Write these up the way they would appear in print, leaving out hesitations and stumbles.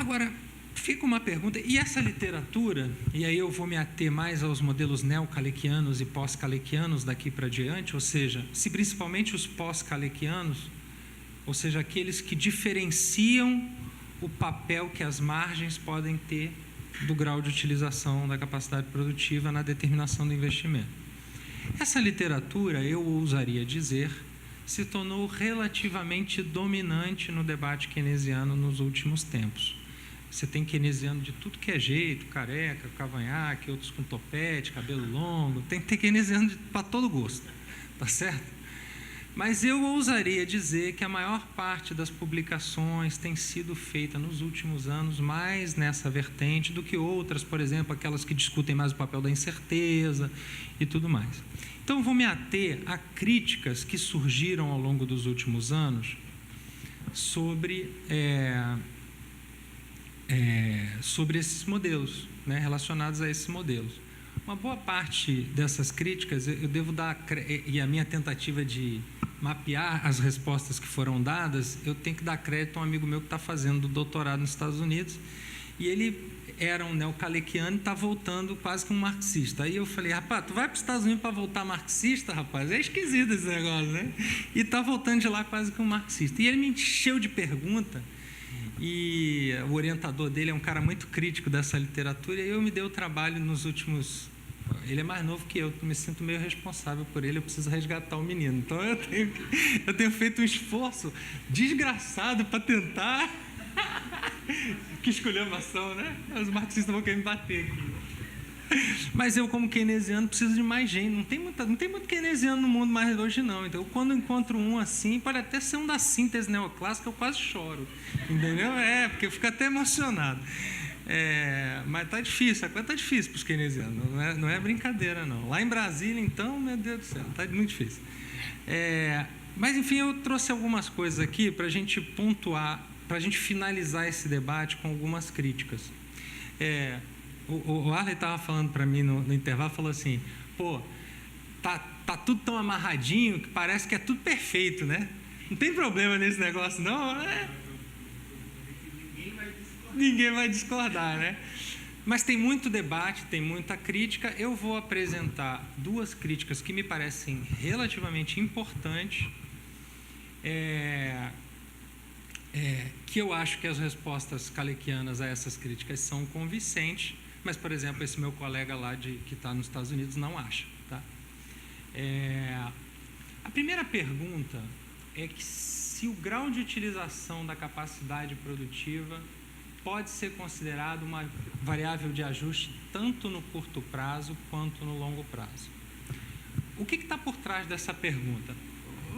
Agora, fica uma pergunta, e essa literatura, e aí eu vou me ater mais aos modelos neo-Kalekianos e pós-Kalekianos daqui para diante, ou seja, se principalmente os pós-Kalekianos, ou seja, aqueles que diferenciam o papel que as margens podem ter do grau de utilização da capacidade produtiva na determinação do investimento. Essa literatura, eu ousaria dizer, se tornou relativamente dominante no debate keynesiano nos últimos tempos. Você tem keynesiano de tudo que é jeito, careca, cavanhaque, outros com topete, cabelo longo, tem que ter keynesiano para todo gosto, tá certo? Mas eu ousaria dizer que a maior parte das publicações tem sido feita nos últimos anos mais nessa vertente do que outras, por exemplo, aquelas que discutem mais o papel da incerteza e tudo mais. Então, vou me ater a críticas que surgiram ao longo dos últimos anos sobre esses modelos, né, relacionados a esses modelos. Uma boa parte dessas críticas, eu devo dar, e a minha tentativa de mapear as respostas que foram dadas, eu tenho que dar crédito a um amigo meu que está fazendo doutorado nos Estados Unidos, e ele era um neo-Kalekiano e está voltando quase que um marxista. Aí eu falei, rapaz, tu vai para os Estados Unidos para voltar marxista, rapaz? É esquisito esse negócio, né? E está voltando de lá quase que um marxista. E ele me encheu de pergunta, e o orientador dele é um cara muito crítico dessa literatura, e eu me dei o trabalho nos últimos... Ele é mais novo que eu me sinto meio responsável por ele, eu preciso resgatar o menino. Então eu tenho feito um esforço desgraçado para tentar... Que esculhambação, né? Os marxistas vão querer me bater aqui. Mas eu, como keynesiano, preciso de mais gente. Não tem muito keynesiano no mundo mais hoje, não. Então, quando eu encontro um assim, pode até ser um da síntese neoclássica, eu quase choro. Entendeu? Porque eu fico até emocionado. Mas está difícil, a coisa está difícil para os keynesianos. Não é brincadeira, não. Lá em Brasília, então, meu Deus do céu, está muito difícil. Mas, enfim, eu trouxe algumas coisas aqui para a gente pontuar, para a gente finalizar esse debate com algumas críticas. O Arley estava falando para mim no intervalo, falou assim, pô, tá tudo tão amarradinho que parece que é tudo perfeito, né? Não tem problema nesse negócio, não, né? Ninguém vai discordar, né? Mas tem muito debate, tem muita crítica. Eu vou apresentar duas críticas que me parecem relativamente importantes, que eu acho que as respostas kalekianas a essas críticas são convincentes, mas, por exemplo, esse meu colega lá que está nos Estados Unidos não acha. Tá? A primeira pergunta é que se o grau de utilização da capacidade produtiva pode ser considerado uma variável de ajuste tanto no curto prazo quanto no longo prazo. O que está por trás dessa pergunta?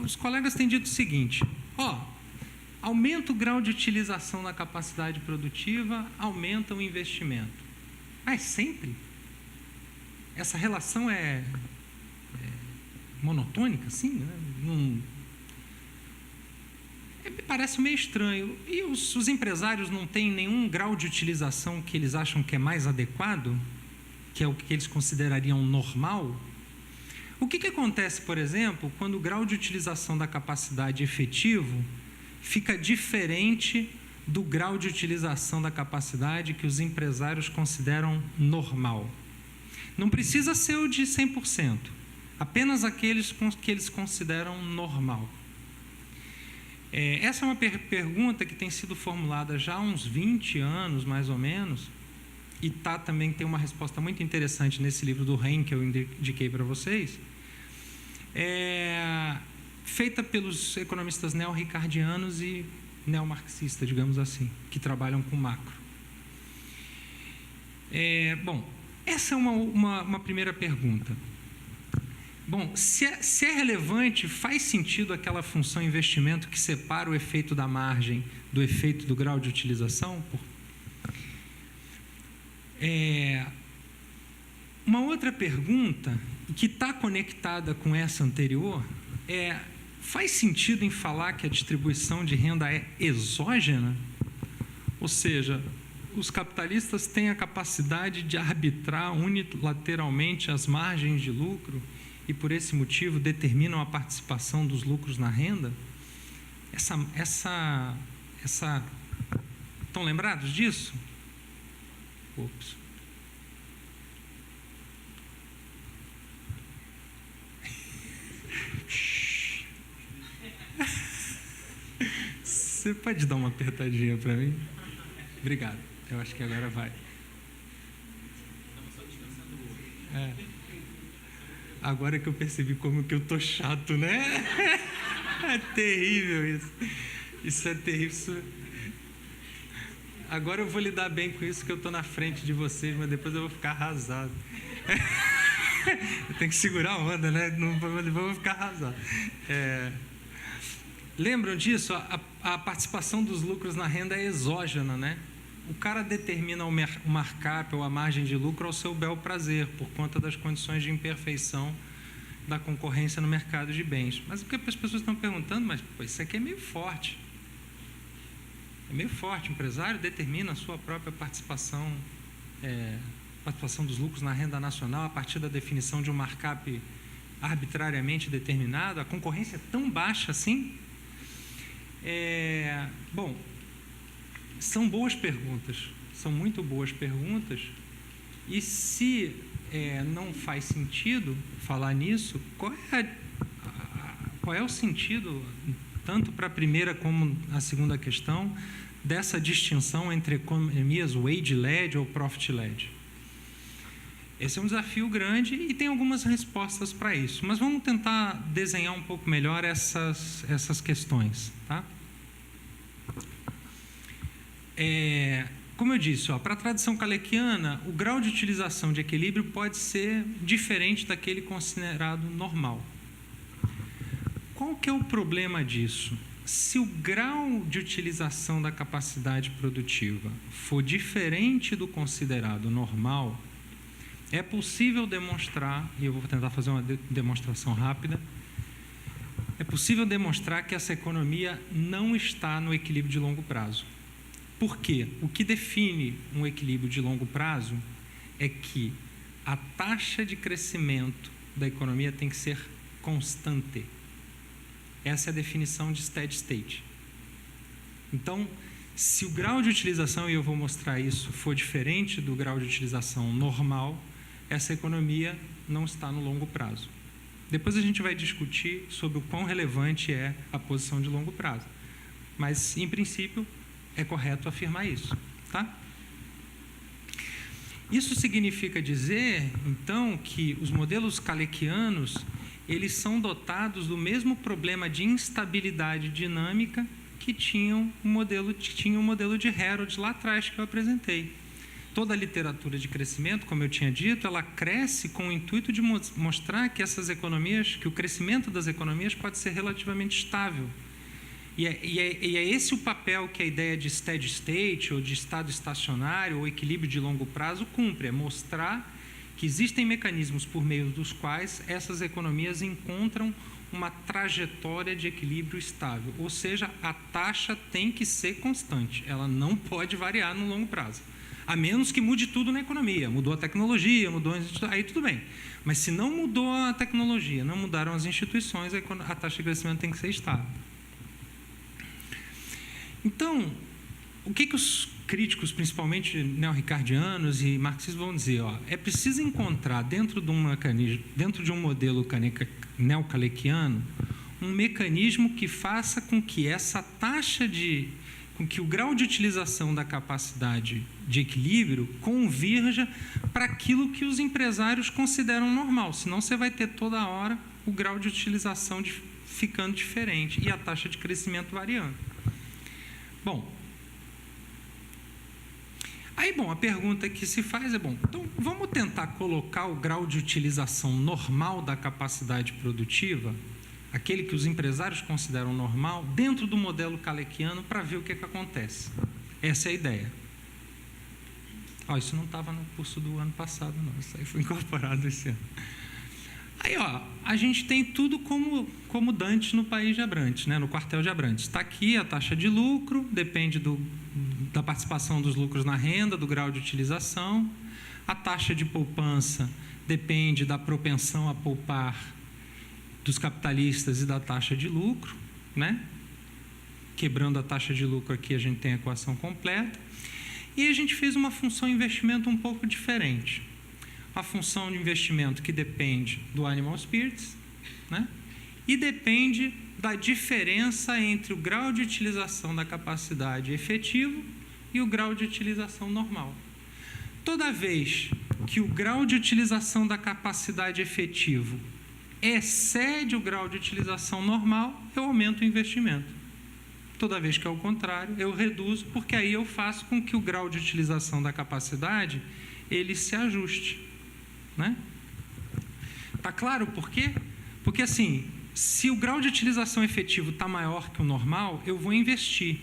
Os colegas têm dito o seguinte, aumenta o grau de utilização da capacidade produtiva, aumenta o investimento. Mas sempre? Essa relação é monotônica, assim? Né? Me parece meio estranho. E os empresários não têm nenhum grau de utilização que eles acham que é mais adequado? Que é o que eles considerariam normal? O que acontece, por exemplo, quando o grau de utilização da capacidade efetivo fica diferente do grau de utilização da capacidade que os empresários consideram normal? Não precisa ser o de 100%, apenas aqueles que eles consideram normal. Essa é uma pergunta que tem sido formulada já há uns 20 anos, mais ou menos, e também tem uma resposta muito interessante nesse livro do Rein, que eu indiquei para vocês, feita pelos economistas neo-ricardianos e neo-marxistas, digamos assim, que trabalham com macro. Bom, essa é uma primeira pergunta. Bom, se é relevante, faz sentido aquela função investimento que separa o efeito da margem do efeito do grau de utilização? Uma outra pergunta, que está conectada com essa anterior, faz sentido em falar que a distribuição de renda é exógena? Ou seja, os capitalistas têm a capacidade de arbitrar unilateralmente as margens de lucro e, por esse motivo, determinam a participação dos lucros na renda? Essa Estão lembrados disso? Ops. Você pode dar uma apertadinha para mim? Obrigado. Eu acho que agora vai. Agora que eu percebi como que eu tô chato, né? É terrível isso. Isso é terrível. Agora eu vou lidar bem com isso, que eu tô na frente de vocês, mas depois eu vou ficar arrasado. Eu tenho que segurar a onda, né? Não vou ficar arrasado. Lembram disso? A participação dos lucros na renda é exógena, né? O cara determina o markup ou a margem de lucro ao seu bel prazer, por conta das condições de imperfeição da concorrência no mercado de bens. Mas o que as pessoas estão perguntando, mas pô, isso aqui é meio forte. É meio forte. O empresário determina a sua própria participação dos lucros na renda nacional a partir da definição de um markup arbitrariamente determinado. A concorrência é tão baixa assim? Bom, são boas perguntas, são muito boas perguntas, e se não faz sentido falar nisso, qual é o sentido, tanto para a primeira como a segunda questão, dessa distinção entre economias wage-led ou profit-led? Esse é um desafio grande e tem algumas respostas para isso, mas vamos tentar desenhar um pouco melhor essas questões, tá? Como eu disse, para a tradição kalekiana, o grau de utilização de equilíbrio pode ser diferente daquele considerado normal. Qual que é o problema disso? Se o grau de utilização da capacidade produtiva for diferente do considerado normal, é possível demonstrar, e eu vou tentar fazer uma demonstração rápida, é possível demonstrar que essa economia não está no equilíbrio de longo prazo. Por quê? O que define um equilíbrio de longo prazo é que a taxa de crescimento da economia tem que ser constante. Essa é a definição de steady state. Então, se o grau de utilização, e eu vou mostrar isso, for diferente do grau de utilização normal, essa economia não está no longo prazo. Depois a gente vai discutir sobre o quão relevante é a posição de longo prazo. Mas, em princípio, é correto afirmar isso, tá? Isso significa dizer, então, que os modelos kalekianos, eles são dotados do mesmo problema de instabilidade dinâmica que tinha o modelo de Herold lá atrás que eu apresentei. Toda a literatura de crescimento, como eu tinha dito, ela cresce com o intuito de mostrar que que o crescimento das economias pode ser relativamente estável. E é esse o papel que a ideia de steady state, ou de estado estacionário, ou equilíbrio de longo prazo cumpre, é mostrar que existem mecanismos por meio dos quais essas economias encontram uma trajetória de equilíbrio estável. Ou seja, a taxa tem que ser constante, ela não pode variar no longo prazo. A menos que mude tudo na economia, mudou a tecnologia, aí tudo bem. Mas se não mudou a tecnologia, não mudaram as instituições, a taxa de crescimento tem que ser estável. Então, o que os críticos, principalmente neo-ricardianos e marxistas, vão dizer? É preciso encontrar dentro de um modelo neo-kalekiano um mecanismo que faça com que com que o grau de utilização da capacidade de equilíbrio convirja para aquilo que os empresários consideram normal. Senão você vai ter toda hora o grau de utilização ficando diferente e a taxa de crescimento variando. A pergunta que se faz então vamos tentar colocar o grau de utilização normal da capacidade produtiva, aquele que os empresários consideram normal, dentro do modelo kalekiano para ver o que acontece. Essa é a ideia. Isso não estava no curso do ano passado, não. Isso aí foi incorporado esse ano. Aí, a gente tem tudo como dantes no país de Abrantes, né? No quartel de Abrantes. Está aqui a taxa de lucro, depende da participação dos lucros na renda, do grau de utilização. A taxa de poupança depende da propensão a poupar dos capitalistas e da taxa de lucro, né? quebrando a taxa de lucro aqui, a gente tem a equação completa. E a gente fez uma função de investimento um pouco diferente. A função de investimento que depende do Animal Spirits, né? E depende da diferença entre o grau de utilização da capacidade efetivo e o grau de utilização normal. Toda vez que o grau de utilização da capacidade efetivo excede o grau de utilização normal, eu aumento o investimento. Toda vez que é o contrário, eu reduzo, porque aí eu faço com que o grau de utilização da capacidade ele se ajuste, né? Tá claro por quê? Porque assim, se o grau de utilização efetivo está maior que o normal, eu vou investir.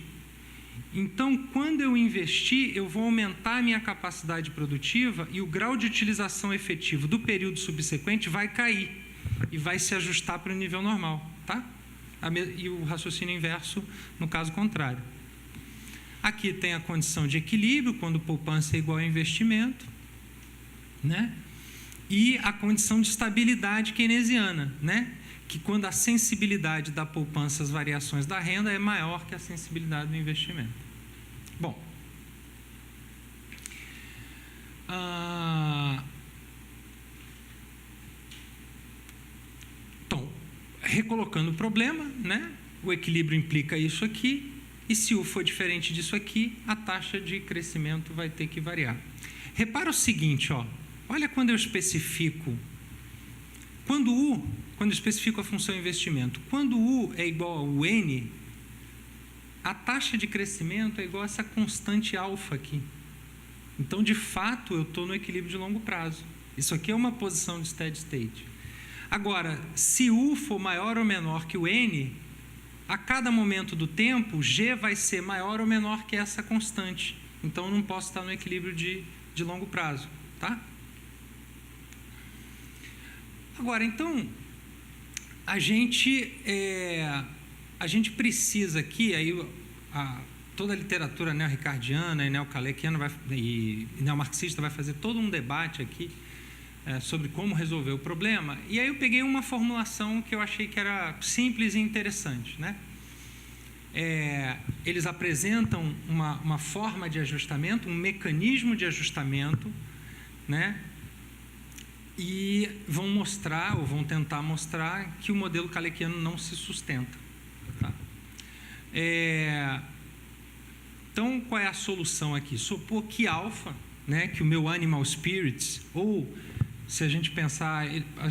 Então, quando eu investir, eu vou aumentar a minha capacidade produtiva e o grau de utilização efetivo do período subsequente vai cair e vai se ajustar para o nível normal, tá? E o raciocínio inverso no caso contrário. Aqui tem a condição de equilíbrio, quando poupança é igual a investimento, né? E a condição de estabilidade keynesiana, né? Que quando a sensibilidade da poupança às variações da renda é maior que a sensibilidade do investimento. Bom, então, recolocando o problema, né? O equilíbrio implica isso aqui, e se U for diferente disso aqui, a taxa de crescimento vai ter que variar. Repara o seguinte, ó, olha quando eu especifico, quando eu especifico a função investimento, quando U é igual ao N, a taxa de crescimento é igual a essa constante alfa aqui. Então, de fato, eu estou no equilíbrio de longo prazo. Isso aqui é uma posição de steady state. Agora, se U for maior ou menor que o N, a cada momento do tempo, G vai ser maior ou menor que essa constante. Então, eu não posso estar no equilíbrio de longo prazo, tá? Agora, então, a gente precisa aqui, aí toda a literatura neo-ricardiana e neo-kalekiana e neo-marxista vai fazer todo um debate aqui sobre como resolver o problema. E aí eu peguei uma formulação que eu achei que era simples e interessante, né? Eles apresentam uma forma de ajustamento, um mecanismo de ajustamento, né? E vão mostrar, ou vão tentar mostrar, que o modelo kalekiano não se sustenta. Tá? Então, qual é a solução aqui? Supor que alfa, né, que o meu animal spirits, ou se a gente pensar,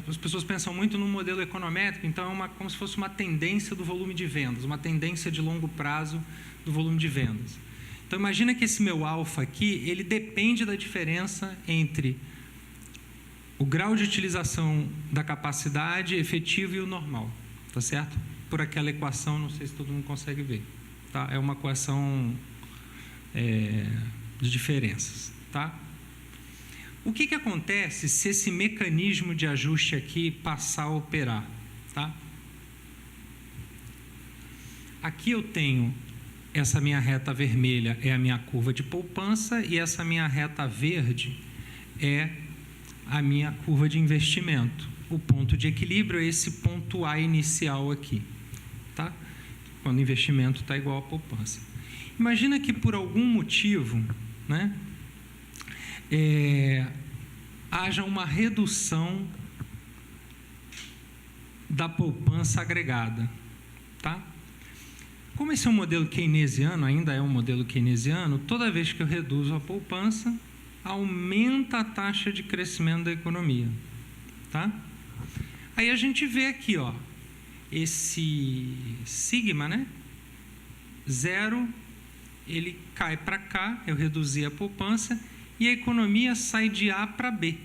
as pessoas pensam muito no modelo econométrico, então é como se fosse uma tendência do volume de vendas, uma tendência de longo prazo do volume de vendas. Então, imagina que esse meu alfa aqui, ele depende da diferença entre o grau de utilização da capacidade efetiva e o normal, tá certo? Por aquela equação, não sei se todo mundo consegue ver, tá? É uma equação de diferenças, tá? O que acontece se esse mecanismo de ajuste aqui passar a operar, tá? Aqui eu tenho essa minha reta vermelha é a minha curva de poupança e essa minha reta verde é a minha curva de investimento. O ponto de equilíbrio é esse ponto A inicial aqui, tá? Quando o investimento está igual à poupança. Imagina que por algum motivo, né, haja uma redução da poupança agregada, tá? Como esse é um modelo keynesiano, ainda é um modelo keynesiano, toda vez que eu reduzo a poupança, aumenta a taxa de crescimento da economia, tá? Aí a gente vê aqui, ó, esse sigma, né? 0, ele cai para cá, eu reduzi a poupança e a economia sai de A para B.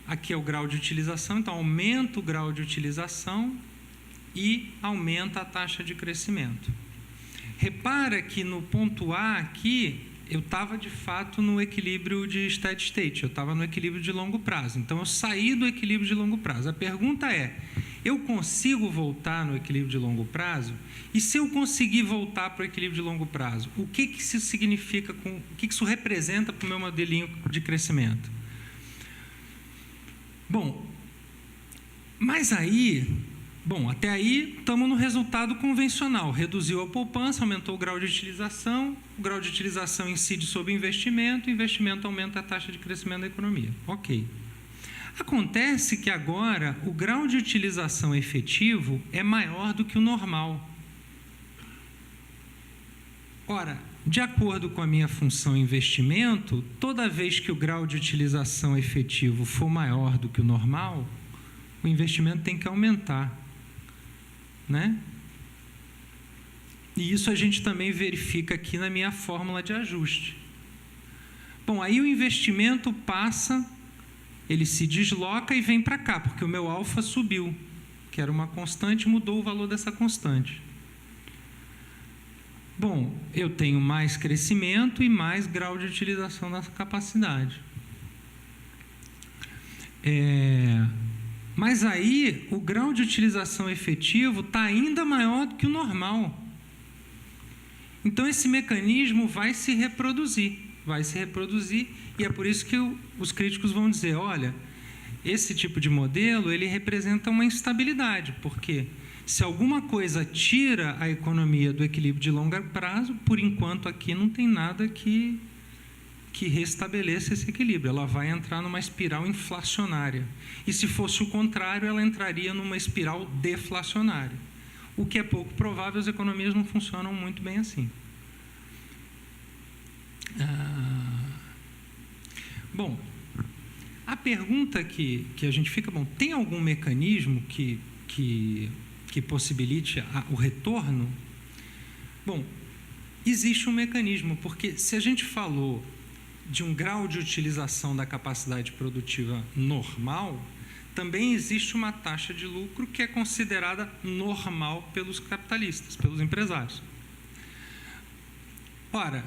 Aqui é o grau de utilização, então aumenta o grau de utilização e aumenta a taxa de crescimento. Repara que no ponto A aqui, eu estava de fato no equilíbrio de steady state, eu estava no equilíbrio de longo prazo. Então, eu saí do equilíbrio de longo prazo. A pergunta é, eu consigo voltar no equilíbrio de longo prazo? E se eu conseguir voltar para o equilíbrio de longo prazo, o que isso significa, o que isso representa para o meu modelinho de crescimento? Bom, mas aí Bom, até aí estamos no resultado convencional. Reduziu a poupança, aumentou o grau de utilização, o grau de utilização incide sobre o investimento aumenta a taxa de crescimento da economia. Ok. Acontece que agora o grau de utilização efetivo é maior do que o normal. Ora, de acordo com a minha função investimento, toda vez que o grau de utilização efetivo for maior do que o normal, o investimento tem que aumentar, né? E isso a gente também verifica aqui na minha fórmula de ajuste. Bom, aí o investimento passa, ele se desloca e vem para cá, porque o meu alfa subiu, que era uma constante, mudou o valor dessa constante. Bom, eu tenho mais crescimento e mais grau de utilização dessa capacidade. Mas aí, o grau de utilização efetivo está ainda maior do que o normal. Então, esse mecanismo vai se reproduzir, e é por isso que os críticos vão dizer, olha, esse tipo de modelo, ele representa uma instabilidade, porque se alguma coisa tira a economia do equilíbrio de longo prazo, por enquanto aqui não tem nada que restabeleça esse equilíbrio. Ela vai entrar numa espiral inflacionária. E se fosse o contrário, ela entraria numa espiral deflacionária. O que é pouco provável, as economias não funcionam muito bem assim. Bom, a pergunta que a gente fica, tem algum mecanismo que possibilite o retorno? Bom, existe um mecanismo, porque se a gente falou de um grau de utilização da capacidade produtiva normal, também existe uma taxa de lucro que é considerada normal pelos capitalistas, pelos empresários. Ora,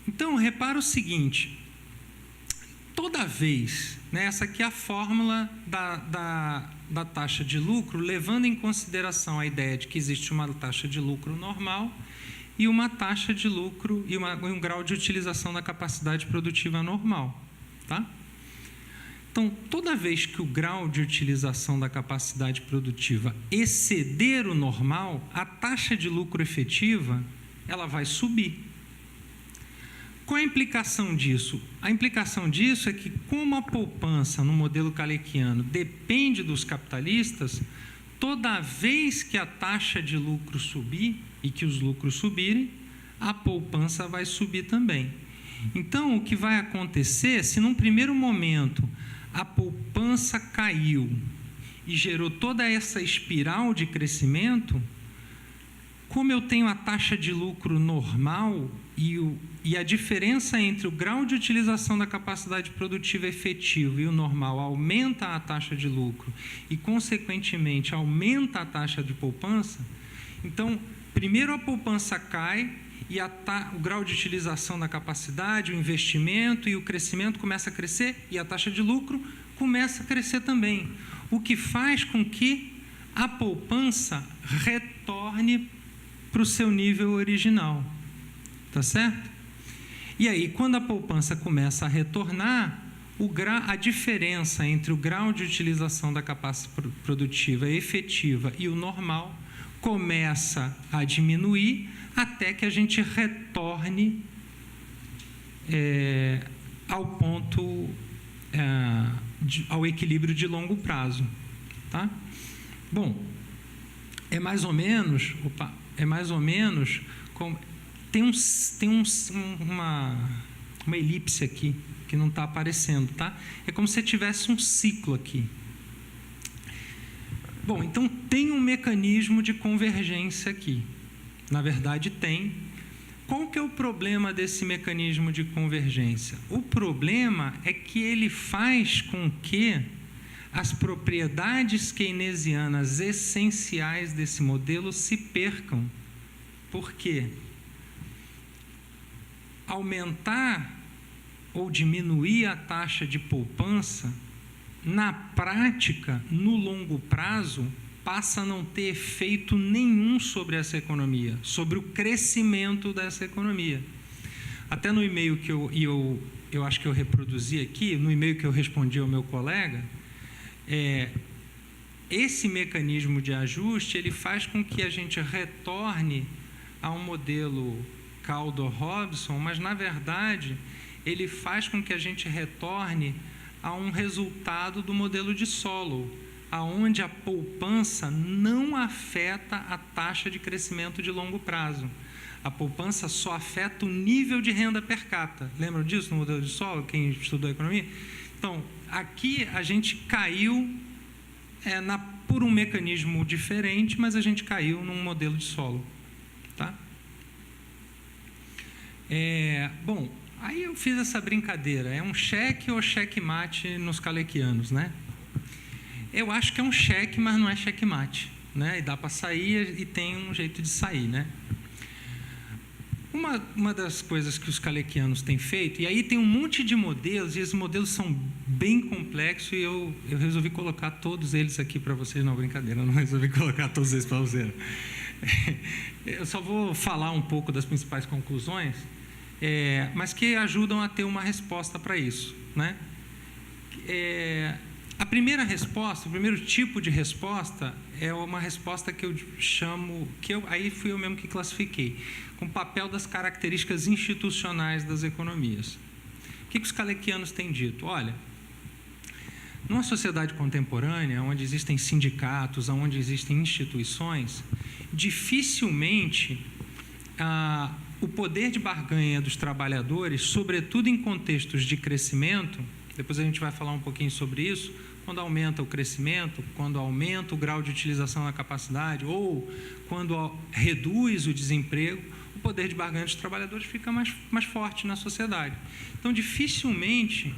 então repara o seguinte, toda vez, né, essa aqui é a fórmula da taxa de lucro, levando em consideração a ideia de que existe uma taxa de lucro normal e uma taxa de lucro e um grau de utilização da capacidade produtiva normal, tá? Então, toda vez que o grau de utilização da capacidade produtiva exceder o normal, a taxa de lucro efetiva, ela vai subir. Qual é a implicação disso? A implicação disso é que, como a poupança no modelo Kalekiano depende dos capitalistas, toda vez que a taxa de lucro subir e que os lucros subirem, a poupança vai subir também. Então, o que vai acontecer, se num primeiro momento a poupança caiu e gerou toda essa espiral de crescimento, como eu tenho a taxa de lucro normal e a diferença entre o grau de utilização da capacidade produtiva efetiva e o normal aumenta a taxa de lucro e, consequentemente, aumenta a taxa de poupança, então, primeiro a poupança cai e o grau de utilização da capacidade, o investimento e o crescimento começa a crescer e a taxa de lucro começa a crescer também, o que faz com que a poupança retorne para o seu nível original. Tá certo? E aí, quando a poupança começa a retornar, a diferença entre o grau de utilização da capacidade produtiva efetiva e o normal começa a diminuir até que a gente retorne ao ponto, ao equilíbrio de longo prazo. Tá? Bom, é mais ou menos como... Tem uma elipse aqui, que não está aparecendo, tá? É como se tivesse um ciclo aqui. Bom, então tem um mecanismo de convergência aqui. Na verdade, tem. Qual que é o problema desse mecanismo de convergência? O problema é que ele faz com que as propriedades keynesianas essenciais desse modelo se percam. Por quê? Aumentar ou diminuir a taxa de poupança, na prática, no longo prazo, passa a não ter efeito nenhum sobre essa economia, sobre o crescimento dessa economia. Até no e-mail que eu acho que eu reproduzi aqui, no e-mail que eu respondi ao meu colega, esse mecanismo de ajuste, ele faz com que a gente retorne a um modelo Kaldor-Robson, mas, na verdade, ele faz com que a gente retorne a um resultado do modelo de Solow, aonde a poupança não afeta a taxa de crescimento de longo prazo. A poupança só afeta o nível de renda per capita. Lembram disso no modelo de Solow, quem estudou economia? Então, aqui a gente caiu por um mecanismo diferente, mas a gente caiu num modelo de Solow. Tá? Bom, aí eu fiz essa brincadeira. É um cheque ou checkmate nos Kalekianos, né? Eu acho que é um cheque, mas não é checkmate, né? E dá para sair e tem um jeito de sair, né? Uma das coisas que os Kalekianos têm feito, e aí tem um monte de modelos, e esses modelos são bem complexos, e eu resolvi colocar todos eles aqui para vocês. Não, brincadeira, eu não resolvi colocar todos eles para vocês. Eu só vou falar um pouco das principais conclusões, mas que ajudam a ter uma resposta para isso, né? A primeira resposta, o primeiro tipo de resposta é uma resposta que eu chamo, aí fui eu mesmo que classifiquei, com o papel das características institucionais das economias. O que os Kalekianos têm dito? Olha, numa sociedade contemporânea, onde existem sindicatos, onde existem instituições, dificilmente o poder de barganha dos trabalhadores, sobretudo em contextos de crescimento, depois a gente vai falar um pouquinho sobre isso, quando aumenta o crescimento, quando aumenta o grau de utilização da capacidade ou quando reduz o desemprego, o poder de barganha dos trabalhadores fica mais forte na sociedade. Então, dificilmente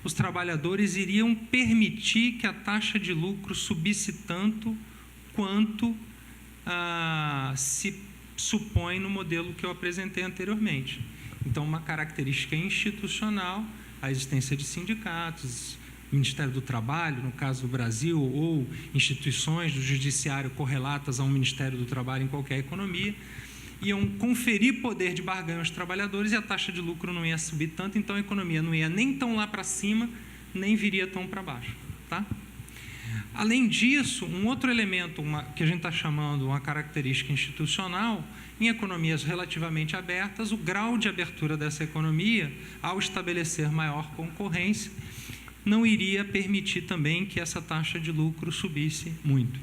os trabalhadores iriam permitir que a taxa de lucro subisse tanto quanto se supõe no modelo que eu apresentei anteriormente. Então, uma característica institucional, a existência de sindicatos, Ministério do Trabalho, no caso do Brasil, ou instituições do judiciário correlatas ao Ministério do Trabalho em qualquer economia, iam conferir poder de barganha aos trabalhadores e a taxa de lucro não ia subir tanto, então a economia não ia nem tão lá para cima, nem viria tão para baixo. Tá? Além disso, um outro elemento que a gente está chamando uma característica institucional, em economias relativamente abertas, o grau de abertura dessa economia, ao estabelecer maior concorrência, não iria permitir também que essa taxa de lucro subisse muito.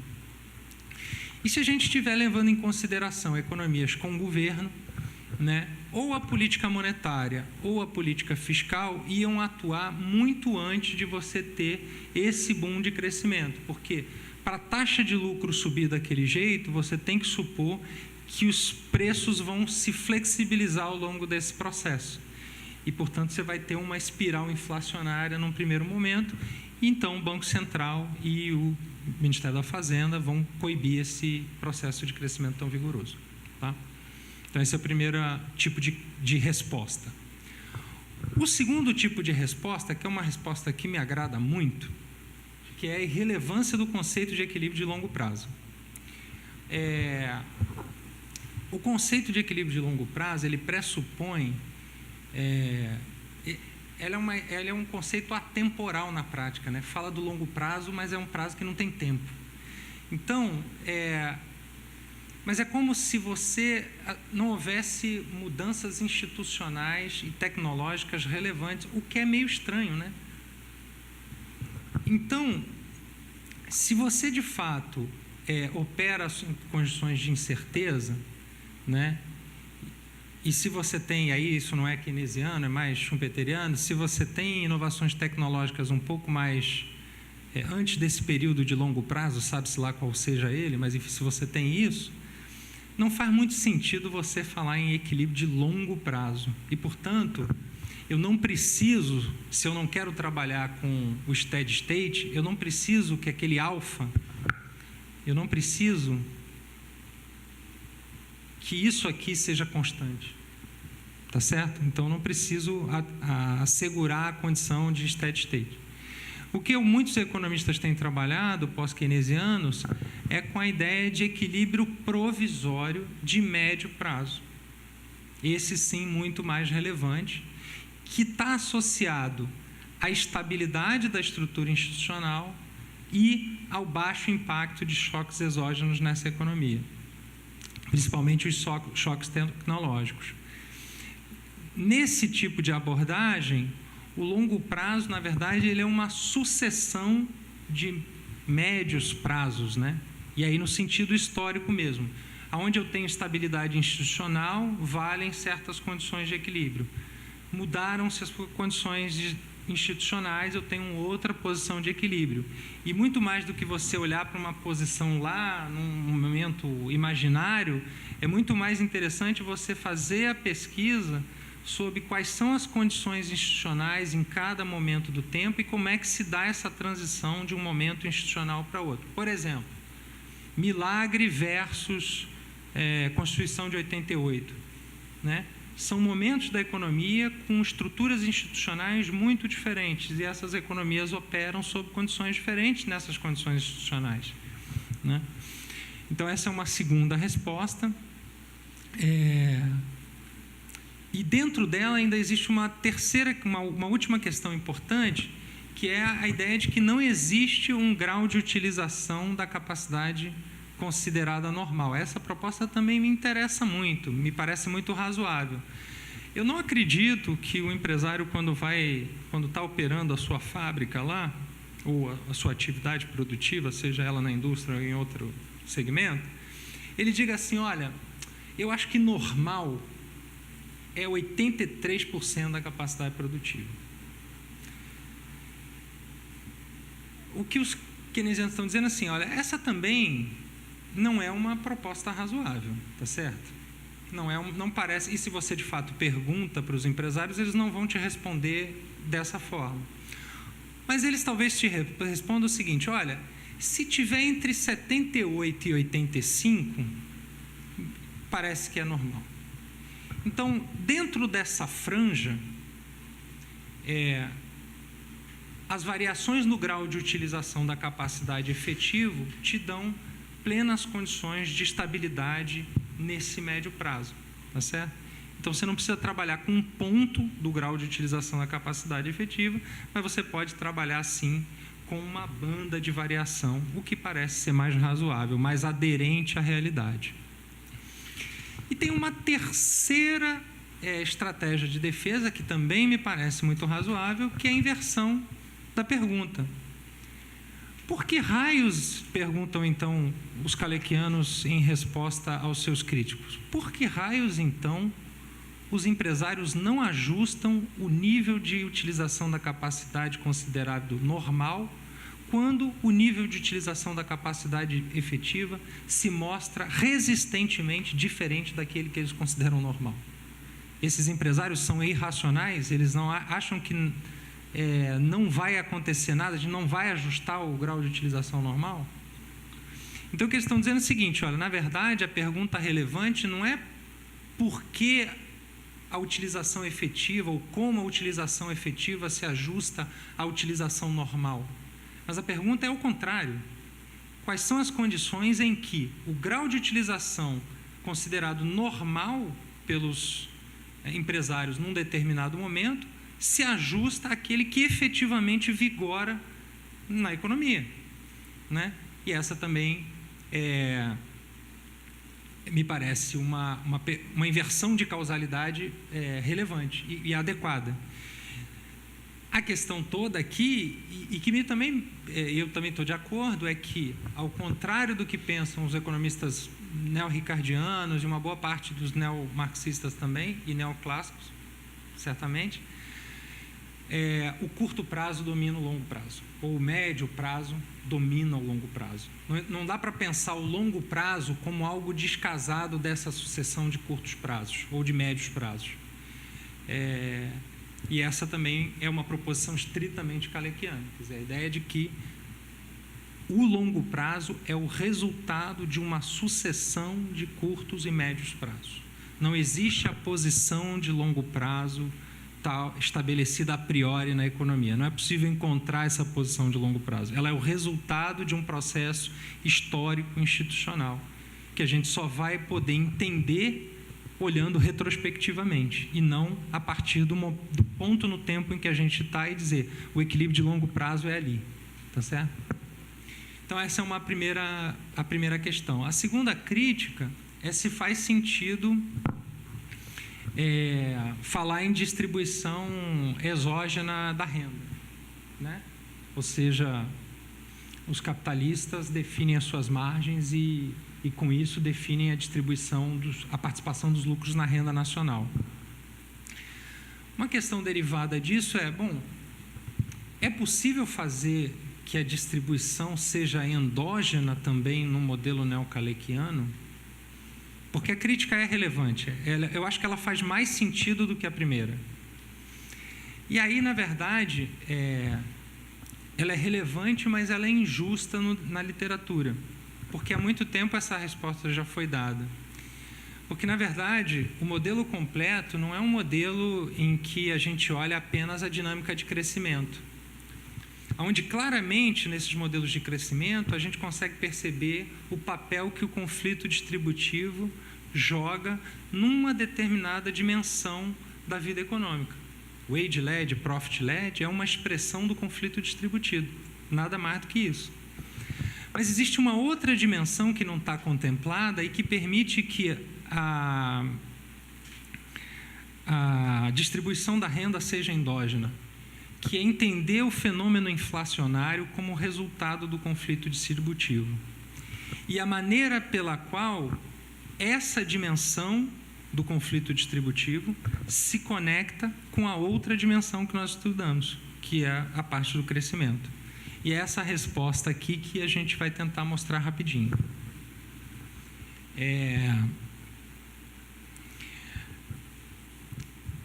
E se a gente estiver levando em consideração economias com governo, né, ou a política monetária ou a política fiscal iam atuar muito antes de você ter esse boom de crescimento, porque para a taxa de lucro subir daquele jeito, você tem que supor que os preços vão se flexibilizar ao longo desse processo. E, portanto, você vai ter uma espiral inflacionária num primeiro momento, e então o Banco Central e o Ministério da Fazenda vão coibir esse processo de crescimento tão vigoroso. Tá? Então, esse é o primeiro tipo de resposta. O segundo tipo de resposta, que é uma resposta que me agrada muito, que é a irrelevância do conceito de equilíbrio de longo prazo. O conceito de equilíbrio de longo prazo, ele pressupõe... Ele é um conceito atemporal na prática, né? Fala do longo prazo, mas é um prazo que não tem tempo. Então, mas é como se não houvesse mudanças institucionais e tecnológicas relevantes, o que é meio estranho, né? Então, se você de fato opera em condições de incerteza, né? E se você tem, aí isso não é keynesiano, é mais schumpeteriano, se você tem inovações tecnológicas um pouco mais antes desse período de longo prazo, sabe-se lá qual seja ele, mas enfim, se você tem isso, não faz muito sentido você falar em equilíbrio de longo prazo. E, portanto, eu não preciso, se eu não quero trabalhar com o steady state, eu não preciso que aquele alfa, eu não preciso que isso aqui seja constante, tá certo? Então, não preciso assegurar a condição de steady state. O que muitos economistas têm trabalhado, pós-keynesianos, é com a ideia de equilíbrio provisório de médio prazo. Esse, sim, muito mais relevante, que está associado à estabilidade da estrutura institucional e ao baixo impacto de choques exógenos nessa economia, principalmente os choques tecnológicos. Nesse tipo de abordagem, o longo prazo, na verdade, ele é uma sucessão de médios prazos, né? E aí no sentido histórico mesmo. Onde eu tenho estabilidade institucional, valem certas condições de equilíbrio. Mudaram-se as condições institucionais, eu tenho outra posição de equilíbrio. E muito mais do que você olhar para uma posição lá, num momento imaginário, é muito mais interessante você fazer a pesquisa sobre quais são as condições institucionais em cada momento do tempo e como é que se dá essa transição de um momento institucional para outro. Por exemplo, Milagre versus Constituição de 88, né? São momentos da economia com estruturas institucionais muito diferentes, e essas economias operam sob condições diferentes nessas condições institucionais, né? Então, essa é uma segunda resposta. E dentro dela ainda existe uma terceira, uma última questão importante, que é a ideia de que não existe um grau de utilização da capacidade considerada normal. Essa proposta também me interessa muito, me parece muito razoável. Eu não acredito que o empresário, quando está operando a sua fábrica lá, ou a sua atividade produtiva, seja ela na indústria ou em outro segmento, ele diga assim: olha, eu acho que normal é 83% da capacidade produtiva. O que os keynesianos estão dizendo assim: olha, essa também não é uma proposta razoável, tá certo? Não parece, e se você de fato pergunta para os empresários, eles não vão te responder dessa forma. Mas eles talvez te respondam o seguinte: olha, se tiver entre 78 e 85, parece que é normal. Então, dentro dessa franja, as variações no grau de utilização da capacidade efetivo te dão plenas condições de estabilidade nesse médio prazo, tá certo? Então, você não precisa trabalhar com um ponto do grau de utilização da capacidade efetiva, mas você pode trabalhar, sim, com uma banda de variação, o que parece ser mais razoável, mais aderente à realidade. E tem uma terceira estratégia de defesa, que também me parece muito razoável, que é a inversão da pergunta. Por que raios, perguntam então os kalekianos em resposta aos seus críticos, por que raios então os empresários não ajustam o nível de utilização da capacidade considerado normal quando o nível de utilização da capacidade efetiva se mostra resistentemente diferente daquele que eles consideram normal? Esses empresários são irracionais? Eles não acham que não vai acontecer nada, a gente não vai ajustar o grau de utilização normal? Então, o que eles estão dizendo é o seguinte: olha, na verdade, a pergunta relevante não é por que a utilização efetiva ou como a utilização efetiva se ajusta à utilização normal. Mas a pergunta é o contrário: quais são as condições em que o grau de utilização considerado normal pelos empresários num determinado momento se ajusta àquele que efetivamente vigora na economia, né? E essa também me parece uma inversão de causalidade relevante e adequada. A questão toda aqui, e que eu também estou de acordo, é que, ao contrário do que pensam os economistas neo-ricardianos e uma boa parte dos neo-marxistas também, e neoclássicos, certamente, o curto prazo domina o longo prazo, ou o médio prazo domina o longo prazo. Não dá para pensar o longo prazo como algo descasado dessa sucessão de curtos prazos ou de médios prazos. E essa também é uma proposição estritamente kalekiana. Quer dizer, a ideia de que o longo prazo é o resultado de uma sucessão de curtos e médios prazos. Não existe a posição de longo prazo estabelecida a priori na economia. Não é possível encontrar essa posição de longo prazo. Ela é o resultado de um processo histórico institucional que a gente só vai poder entender olhando retrospectivamente e não a partir do ponto no tempo em que a gente está e dizer o equilíbrio de longo prazo é ali, tá certo? Então, essa é a primeira questão. A segunda crítica é se faz sentido falar em distribuição exógena da renda, né? Ou seja, os capitalistas definem as suas margens e com isso definem a distribuição, a participação dos lucros na renda nacional. Uma questão derivada disso é possível fazer que a distribuição seja endógena também no modelo neocalequiano? Porque a crítica é relevante. Eu acho que ela faz mais sentido do que a primeira. E aí, na verdade, ela é relevante, mas ela é injusta na literatura. Porque há muito tempo essa resposta já foi dada. Porque, na verdade, o modelo completo não é um modelo em que a gente olha apenas a dinâmica de crescimento. Onde, claramente, nesses modelos de crescimento, a gente consegue perceber o papel que o conflito distributivo joga numa determinada dimensão da vida econômica. Wage-led, profit-led é uma expressão do conflito distributivo, nada mais do que isso. Mas existe uma outra dimensão que não está contemplada e que permite que a distribuição da renda seja endógena, que é entender o fenômeno inflacionário como resultado do conflito distributivo. E a maneira pela qual essa dimensão do conflito distributivo se conecta com a outra dimensão que nós estudamos, que é a parte do crescimento. E é essa resposta aqui que a gente vai tentar mostrar rapidinho.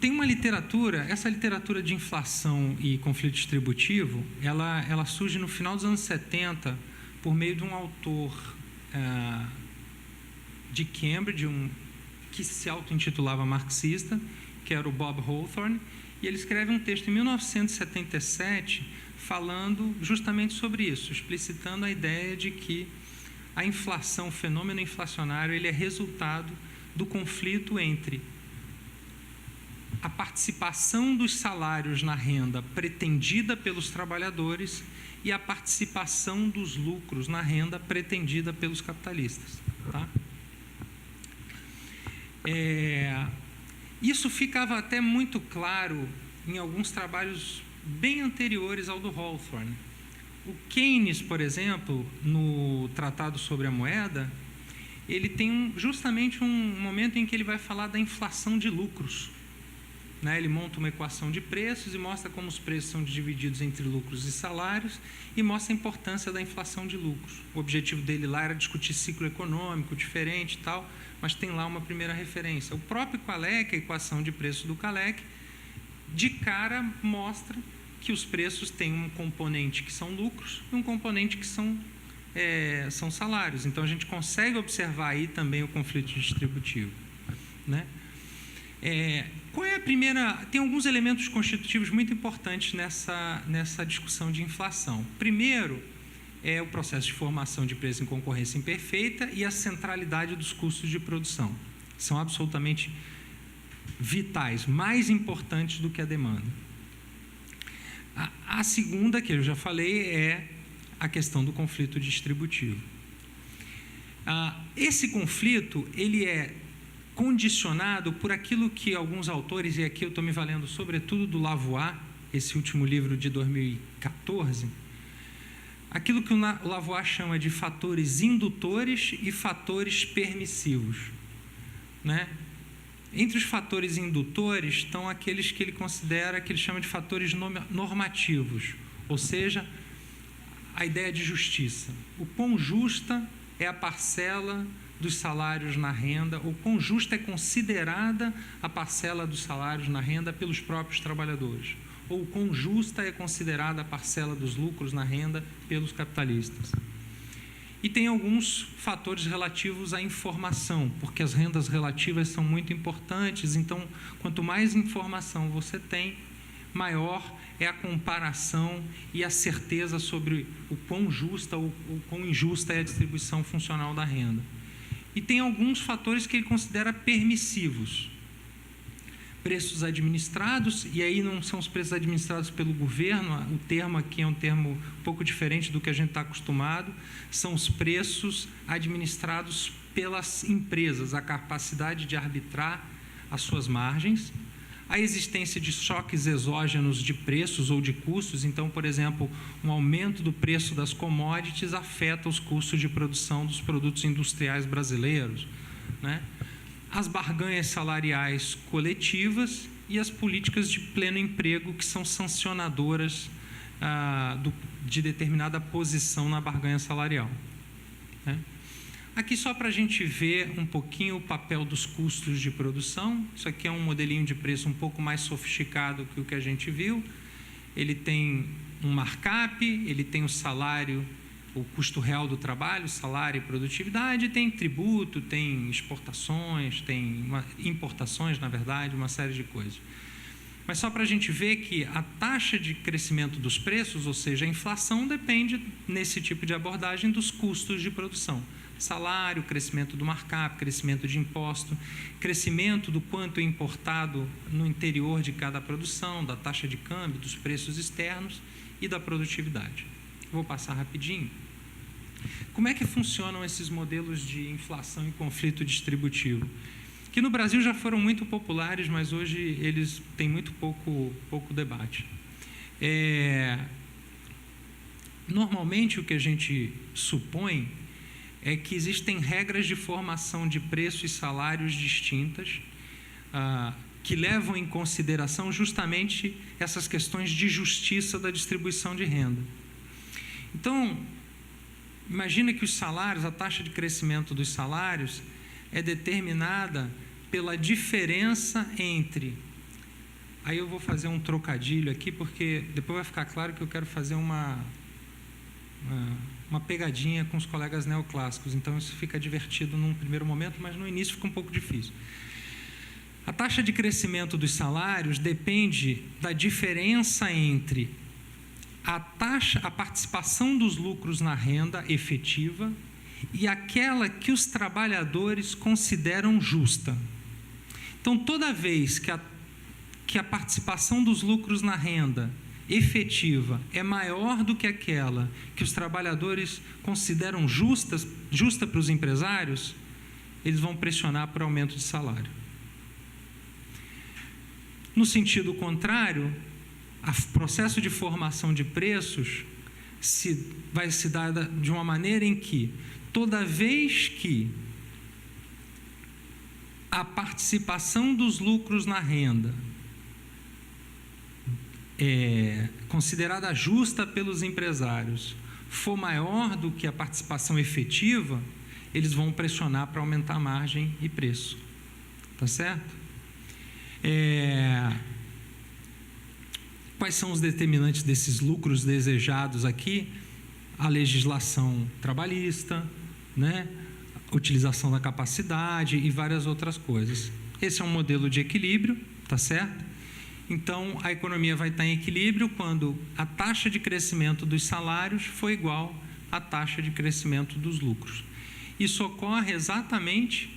Tem uma literatura, essa literatura de inflação e conflito distributivo, ela surge no final dos anos 70 por meio de um autor de Cambridge, que se auto-intitulava marxista, que era o Bob Hawthorne, e ele escreve um texto em 1977 falando justamente sobre isso, explicitando a ideia de que a inflação, o fenômeno inflacionário, ele é resultado do conflito entre a participação dos salários na renda pretendida pelos trabalhadores e a participação dos lucros na renda pretendida pelos capitalistas. Tá? Isso ficava até muito claro em alguns trabalhos bem anteriores ao do Hawthorne. O Keynes, por exemplo, no Tratado sobre a Moeda, ele tem justamente um momento em que ele vai falar da inflação de lucros. Ele monta uma equação de preços e mostra como os preços são divididos entre lucros e salários e mostra a importância da inflação de lucros. O objetivo dele lá era discutir ciclo econômico diferente e tal, mas tem lá uma primeira referência. O próprio Kalecki, a equação de preços do Kalecki, de cara mostra que os preços têm um componente que são lucros e um componente que são salários. Então, a gente consegue observar aí também o conflito distributivo. Né? Qual é a primeira? Tem alguns elementos constitutivos muito importantes nessa discussão de inflação. Primeiro, é o processo de formação de preço em concorrência imperfeita e a centralidade dos custos de produção. São absolutamente vitais, mais importantes do que a demanda. A segunda, que eu já falei, é a questão do conflito distributivo. Esse conflito, ele é condicionado por aquilo que alguns autores, e aqui eu estou me valendo sobretudo do Lavoie, esse último livro de 2014, aquilo que o Lavoie chama de fatores indutores e fatores permissivos. Né? Entre os fatores indutores estão aqueles que ele considera, que ele chama de fatores normativos, ou seja, a ideia de justiça. O quão justa é a parcela dos salários na renda, ou quão justa é considerada a parcela dos salários na renda pelos próprios trabalhadores, ou quão justa é considerada a parcela dos lucros na renda pelos capitalistas. E tem alguns fatores relativos à informação, porque as rendas relativas são muito importantes, então, quanto mais informação você tem, maior é a comparação e a certeza sobre o quão justa ou o quão injusta é a distribuição funcional da renda. E tem alguns fatores que ele considera permissivos. preços administrados, e aí não são os preços administrados pelo governo, o termo aqui é um termo um pouco diferente do que a gente está acostumado, são os preços administrados pelas empresas, a capacidade de arbitrar as suas margens, a existência de choques exógenos de preços ou de custos. Então, por exemplo, um aumento do preço das commodities afeta os custos de produção dos produtos industriais brasileiros, né? As barganhas salariais coletivas e as políticas de pleno emprego, que são sancionadoras de determinada posição na barganha salarial, né? Aqui só para a gente ver um pouquinho o papel dos custos de produção. Isso aqui é um modelinho de preço um pouco mais sofisticado que o que a gente viu. Ele tem um markup, ele tem o salário, o custo real do trabalho, salário e produtividade, tem tributo, tem exportações, tem importações, na verdade, uma série de coisas. Mas só para a gente ver que a taxa de crescimento dos preços, ou seja, a inflação, depende, nesse tipo de abordagem, dos custos de produção. Salário, crescimento do markup, crescimento de imposto, crescimento do quanto é importado no interior de cada produção, da taxa de câmbio, dos preços externos e da produtividade. Vou passar rapidinho. Como é que funcionam esses modelos de inflação e conflito distributivo? Que no Brasil já foram muito populares, mas hoje eles têm muito pouco debate. Normalmente o que a gente supõe é que existem regras de formação de preço e salários distintas, que levam em consideração justamente essas questões de justiça da distribuição de renda. Então, imagina que os salários, a taxa de crescimento dos salários é determinada pela diferença entre... Aí eu vou fazer um trocadilho aqui, porque depois vai ficar claro que eu quero fazer uma pegadinha com os colegas neoclássicos, então isso fica divertido num primeiro momento, mas no início fica um pouco difícil. A taxa de crescimento dos salários depende da diferença entre a participação dos lucros na renda efetiva e aquela que os trabalhadores consideram justa. Então, toda vez que a participação dos lucros na renda efetiva é maior do que aquela que os trabalhadores consideram justa para os empresários, eles vão pressionar por aumento de salário. No sentido contrário, o processo de formação de preços vai se dar de uma maneira em que, toda vez que a participação dos lucros na renda considerada justa pelos empresários for maior do que a participação efetiva, eles vão pressionar para aumentar a margem e preço. Tá certo? Quais são os determinantes desses lucros desejados aqui? A legislação trabalhista, né? Utilização da capacidade e várias outras coisas. Esse é um modelo de equilíbrio, tá certo? Então, a economia vai estar em equilíbrio quando a taxa de crescimento dos salários for igual à taxa de crescimento dos lucros. Isso ocorre exatamente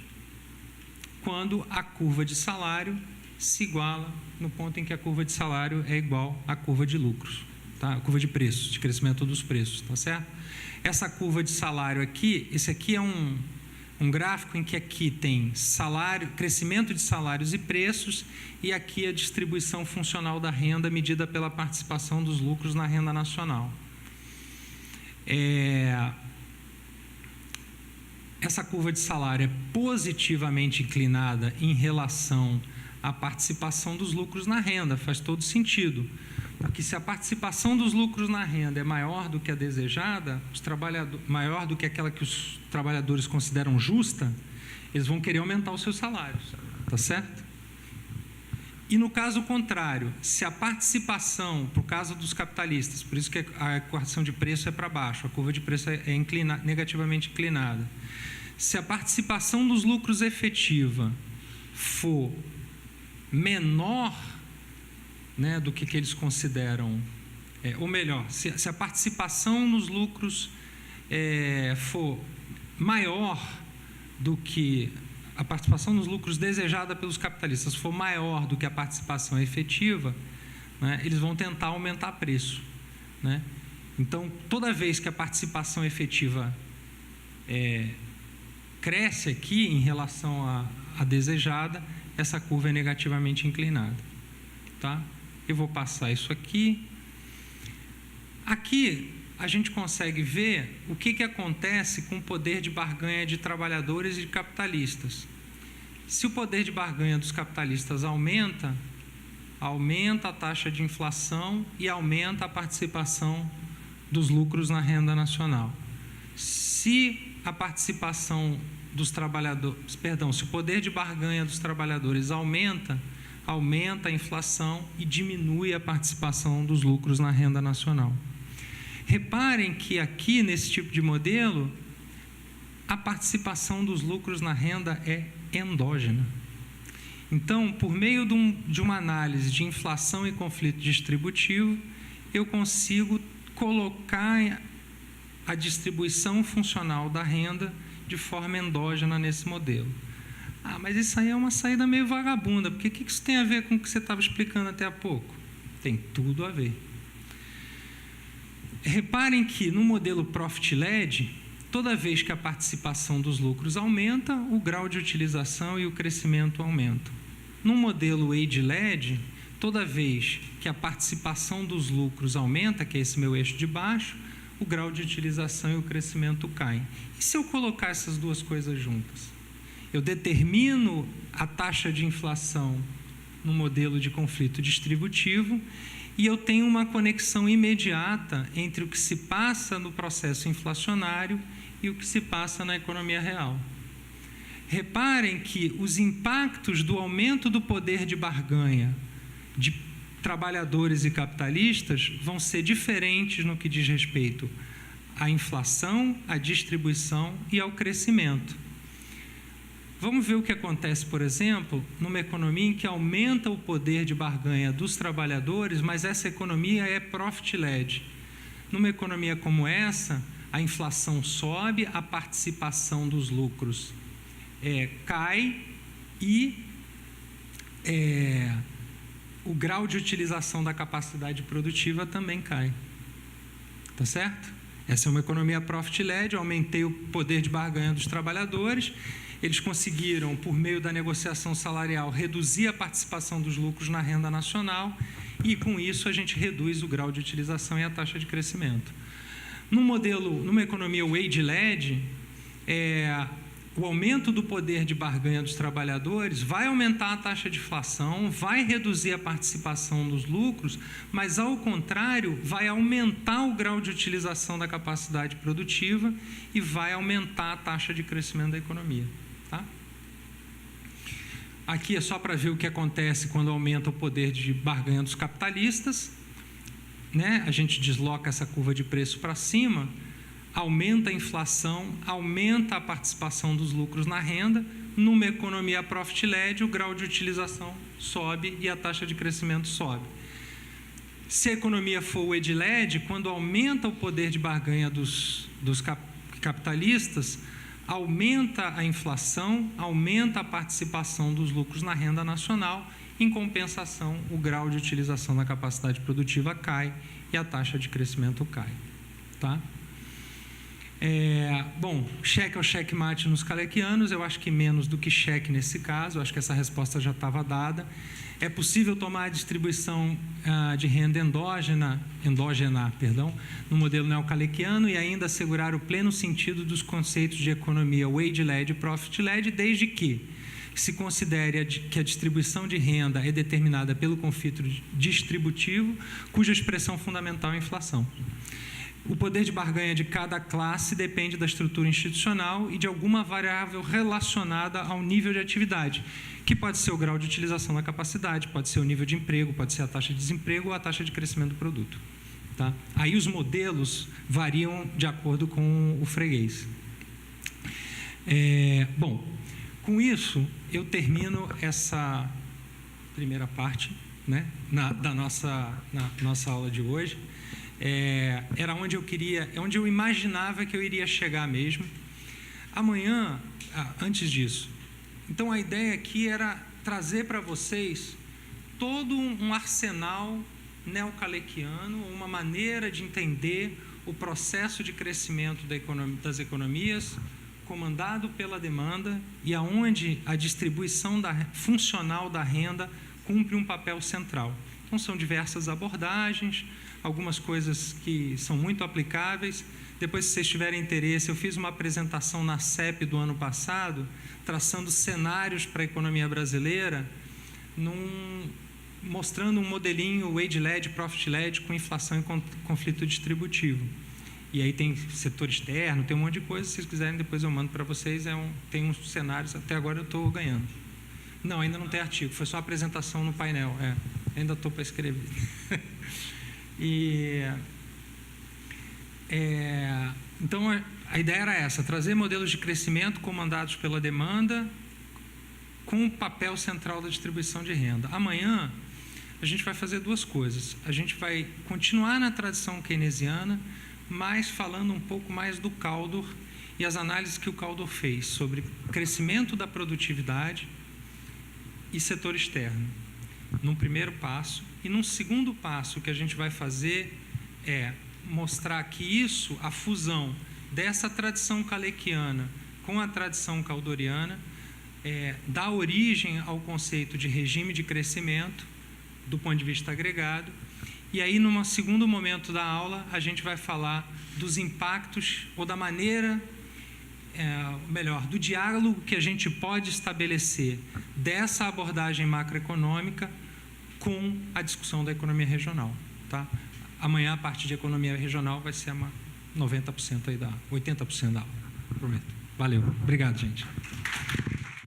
quando a curva de salário se iguala no ponto em que a curva de salário é igual à curva de lucros, tá? A curva de preços, de crescimento dos preços, tá certo? Essa curva de salário aqui, esse aqui é um gráfico em que aqui tem salário, crescimento de salários e preços, e aqui a distribuição funcional da renda medida pela participação dos lucros na renda nacional. Essa curva de salário é positivamente inclinada em relação à participação dos lucros na renda, faz todo sentido. Porque se a participação dos lucros na renda é maior do que a desejada, maior do que aquela que os trabalhadores consideram justa, eles vão querer aumentar os seus salários, tá certo? E no caso contrário, se a participação, por caso dos capitalistas, por isso que a equação de preço é para baixo, a curva de preço é negativamente inclinada. Se a participação dos lucros efetiva for menor, né, do que eles consideram, ou melhor, se a participação nos lucros for maior do que a participação nos lucros desejada pelos capitalistas for maior do que a participação efetiva, né, eles vão tentar aumentar preço, né? Então, toda vez que a participação efetiva cresce aqui em relação à desejada, essa curva é negativamente inclinada, tá? Eu vou passar isso aqui. Aqui a gente consegue ver o que acontece com o poder de barganha de trabalhadores e de capitalistas. Se o poder de barganha dos capitalistas aumenta a taxa de inflação e aumenta a participação dos lucros na renda nacional. Se a participação dos trabalhadores, se o poder de barganha dos trabalhadores aumenta a inflação e diminui a participação dos lucros na renda nacional. Reparem que aqui, nesse tipo de modelo, a participação dos lucros na renda é endógena. Então, por meio de uma análise de inflação e conflito distributivo, eu consigo colocar a distribuição funcional da renda de forma endógena nesse modelo. Ah, mas isso aí é uma saída meio vagabunda, porque o que isso tem a ver com o que você estava explicando até há pouco? Tem tudo a ver. Reparem que no modelo Profit-Led, toda vez que a participação dos lucros aumenta, o grau de utilização e o crescimento aumentam. No modelo Age-Led, toda vez que a participação dos lucros aumenta, que é esse meu eixo de baixo, o grau de utilização e o crescimento caem. E se eu colocar essas duas coisas juntas? Eu determino a taxa de inflação no modelo de conflito distributivo e eu tenho uma conexão imediata entre o que se passa no processo inflacionário e o que se passa na economia real. Reparem que os impactos do aumento do poder de barganha de trabalhadores e capitalistas vão ser diferentes no que diz respeito à inflação, à distribuição e ao crescimento. Vamos ver o que acontece, por exemplo, numa economia em que aumenta o poder de barganha dos trabalhadores, mas essa economia é profit-led. Numa economia como essa, a inflação sobe, a participação dos lucros cai e o grau de utilização da capacidade produtiva também cai. Tá certo? Essa é uma economia profit-led, eu aumentei o poder de barganha dos trabalhadores, eles conseguiram, por meio da negociação salarial, reduzir a participação dos lucros na renda nacional e, com isso, a gente reduz o grau de utilização e a taxa de crescimento. Numa economia wage-led, o aumento do poder de barganha dos trabalhadores vai aumentar a taxa de inflação, vai reduzir a participação dos lucros, mas, ao contrário, vai aumentar o grau de utilização da capacidade produtiva e vai aumentar a taxa de crescimento da economia. Tá? Aqui é só para ver o que acontece quando aumenta o poder de barganha dos capitalistas, né? A gente desloca essa curva de preço para cima, aumenta a inflação, aumenta a participação dos lucros na renda. Numa economia profit-led, o grau de utilização sobe e a taxa de crescimento sobe. Se a economia for wage-led, quando aumenta o poder de barganha dos capitalistas, aumenta a inflação, aumenta a participação dos lucros na renda nacional. Em compensação, o grau de utilização da capacidade produtiva cai e a taxa de crescimento cai. Tá? Bom, cheque ou checkmate nos Kalekianos, eu acho que menos do que cheque nesse caso, eu acho que essa resposta já estava dada. É possível tomar a distribuição de renda endógena, no modelo neocalequiano e ainda assegurar o pleno sentido dos conceitos de economia wage-led e profit-led, desde que se considere que a distribuição de renda é determinada pelo conflito distributivo, cuja expressão fundamental é a inflação. O poder de barganha de cada classe depende da estrutura institucional e de alguma variável relacionada ao nível de atividade, que pode ser o grau de utilização da capacidade, pode ser o nível de emprego, pode ser a taxa de desemprego ou a taxa de crescimento do produto. Tá? Aí os modelos variam de acordo com o freguês. Bom, com isso eu termino essa primeira parte, né, na nossa aula de hoje. Era onde eu queria, onde eu imaginava que eu iria chegar mesmo. Amanhã, antes disso, Então, a ideia aqui era trazer para vocês todo um arsenal neocalequiano, uma maneira de entender o processo de crescimento das economias, comandado pela demanda, e aonde a distribuição funcional da renda cumpre um papel central. Então, são diversas abordagens, algumas coisas que são muito aplicáveis. Depois, se vocês tiverem interesse, eu fiz uma apresentação na CEP do ano passado, traçando cenários para a economia brasileira, mostrando um modelinho wage-led, profit-led, com inflação e conflito distributivo. E aí tem setor externo, tem um monte de coisa. Se vocês quiserem, depois eu mando para vocês. Tem uns cenários, até agora eu estou ganhando. Não, ainda não tem artigo, foi só apresentação no painel. Ainda estou para escrever. Então, a ideia era essa: trazer modelos de crescimento comandados pela demanda, com o papel central da distribuição de renda. Amanhã, a gente vai fazer duas coisas. A gente vai continuar na tradição keynesiana, mas falando um pouco mais do Kaldor e as análises que o Kaldor fez sobre crescimento da produtividade e setor externo, num primeiro passo. E num segundo passo, o que a gente vai fazer é mostrar que isso, a fusão dessa tradição kalekiana com a tradição kaldoriana, dá origem ao conceito de regime de crescimento do ponto de vista agregado. E aí, num segundo momento da aula, a gente vai falar dos impactos, ou da maneira, do diálogo que a gente pode estabelecer dessa abordagem macroeconômica com a discussão da economia regional. Tá? Amanhã, a parte de economia regional vai ser 90% aí 80% da aula, prometo. Valeu. Obrigado, gente.